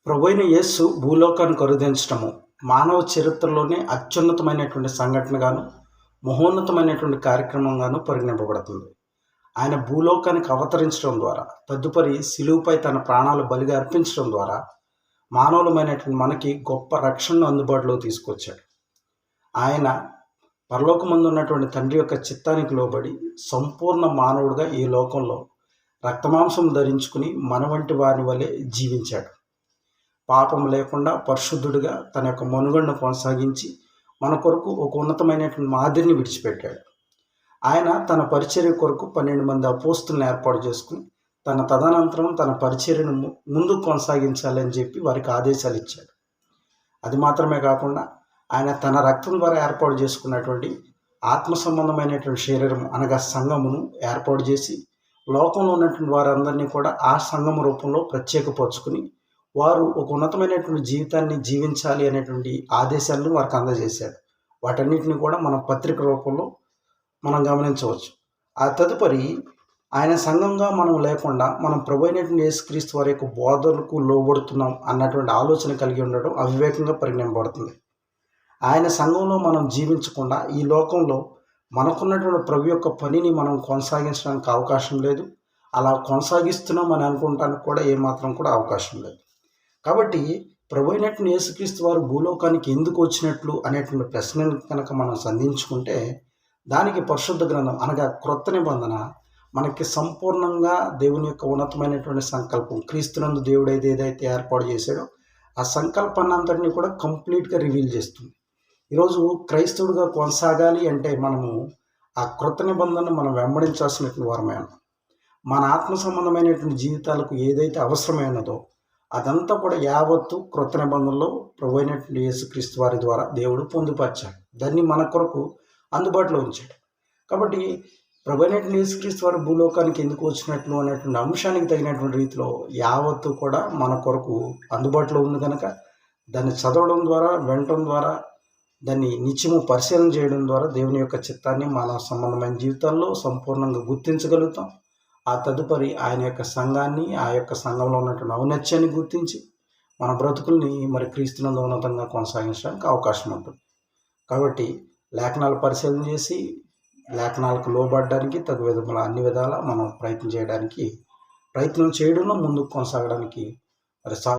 ప్రభువైన యేసు భూలోకాన్ని కరుదించటము మానవ చరిత్రలోనే అత్యున్నతమైనటువంటి సంఘటనగాను, మహోన్నతమైనటువంటి కార్యక్రమంగాను పరిగణింపబడుతుంది. ఆయన భూలోకానికి అవతరించడం ద్వారా, తదుపరి శిలువపై తన ప్రాణాలు బలిగా అర్పించడం ద్వారా మానవులమైనటువంటి మనకి గొప్ప రక్షణను అందుబాటులోకి తీసుకొచ్చాడు. ఆయన పరలోకమందు ఉన్నటువంటి తండ్రి యొక్క చిత్తానికి లోబడి సంపూర్ణ మానవుడిగా ఈ లోకంలో రక్తమాంసం ధరించుకుని మన వంటి వారి వలె జీవించాడు. పాపం లేకుండా పరిశుద్ధుడిగా తన యొక్క మనుగడను కొనసాగించి మన కొరకు ఒక ఉన్నతమైనటువంటి మాదిరిని విడిచిపెట్టాడు. ఆయన తన పరిచర్య కొరకు 12 మంది అపోస్తులను ఏర్పాటు చేసుకుని తదనంతరం తన పరిచర్యను ముందుకు కొనసాగించాలని చెప్పి వారికి ఆదేశాలు ఇచ్చాడు. అది మాత్రమే కాకుండా ఆయన తన రక్తం ద్వారా ఏర్పాటు చేసుకున్నటువంటి ఆత్మ సంబంధమైనటువంటి శరీరం అనగా సంఘమును ఏర్పాటు చేసి లోకంలో ఉన్నటువంటి వారందరినీ కూడా ఆ సంఘము రూపంలో ప్రత్యేకపరుచుకుని వారు ఒక ఉన్నతమైనటువంటి జీవితాన్ని జీవించాలి అనేటువంటి ఆదేశాలను వారికి అందజేశాడు. వాటన్నిటిని కూడా మనం పత్రిక రూపంలో మనం గమనించవచ్చు. ఆ తదుపరి ఆయన సంఘంగా మనం లేకుండా మనం ప్రభు అయినటువంటి యేసుక్రీస్తు వారి యొక్క బోధనకు లోబడుతున్నాం అన్నటువంటి ఆలోచన కలిగి ఉండడం అవివేకంగా పరిగణింపబడుతుంది. ఆయన సంఘంలో మనం జీవించకుండా ఈ లోకంలో మనకున్నటువంటి ప్రభు యొక్క పనిని మనం కొనసాగించడానికి అవకాశం లేదు. అలా కొనసాగిస్తున్నాం అని అనుకోవడానికి కూడా ఏమాత్రం కూడా అవకాశం లేదు. కాబట్టి ప్రభు అయినటువంటి యేసుక్రీస్తు వారు భూలోకానికి ఎందుకు వచ్చినట్లు అనేటువంటి ప్రశ్నను కనుక మనం సంధించుకుంటే దానికి పరిశుద్ధ గ్రంథం అనగా క్రొత్త నిబంధన మనకి సంపూర్ణంగా దేవుని యొక్క ఉన్నతమైనటువంటి సంకల్పం, క్రీస్తునందు దేవుడు ఏదైతే ఏర్పాటు చేశాడో ఆ సంకల్పాన్ని అంతటినీ కూడా కంప్లీట్గా రివీల్ చేస్తుంది. ఈరోజు క్రైస్తవుడిగా కొనసాగాలి అంటే మనము ఆ క్రొత్త నిబంధనను మనం వెంబడించాల్సినటువంటి వారమే. మన ఆత్మ సంబంధమైనటువంటి జీవితాలకు ఏదైతే అవసరమైనదో అదంతా కూడా యావత్తు క్రొత్త నిబంధనలో ప్రభు అయినటువంటి యేసుక్రీస్తు వారి ద్వారా దేవుడు పొందుపరిచాడు. దాన్ని మన కొరకు అందుబాటులో ఉంచాడు. కాబట్టి ప్రభు అయినటువంటి యేసుక్రీస్తు వారు భూలోకానికి ఎందుకు వచ్చినట్లు అనేటువంటి అంశానికి తగినటువంటి రీతిలో యావత్తు కూడా మన కొరకు అందుబాటులో ఉంది కనుక దాన్ని చదవడం ద్వారా, వినటం ద్వారా, దాన్ని నిత్యము పరిశీలన చేయడం ద్వారా దేవుని యొక్క చిత్తాన్ని మన సంబంధమైన జీవితాల్లో సంపూర్ణంగా గుర్తించగలుగుతాం. ఆ తదుపరి ఆయన యొక్క సంఘాన్ని, ఆ యొక్క సంఘంలో ఉన్నటువంటి ఔన్నత్యాన్ని గుర్తించి మన బ్రతుకుల్ని మరి క్రీస్తునందు ఉన్నతంగా కొనసాగించడానికి అవకాశం ఉంటుంది. కాబట్టి లేఖనాలు పరిశీలన చేసి లేఖనాలకు లోబడడానికి తగు విధముల అన్ని విధాలా మనం ప్రయత్నం చేయడంలో ముందుకు కొనసాగడానికి మరి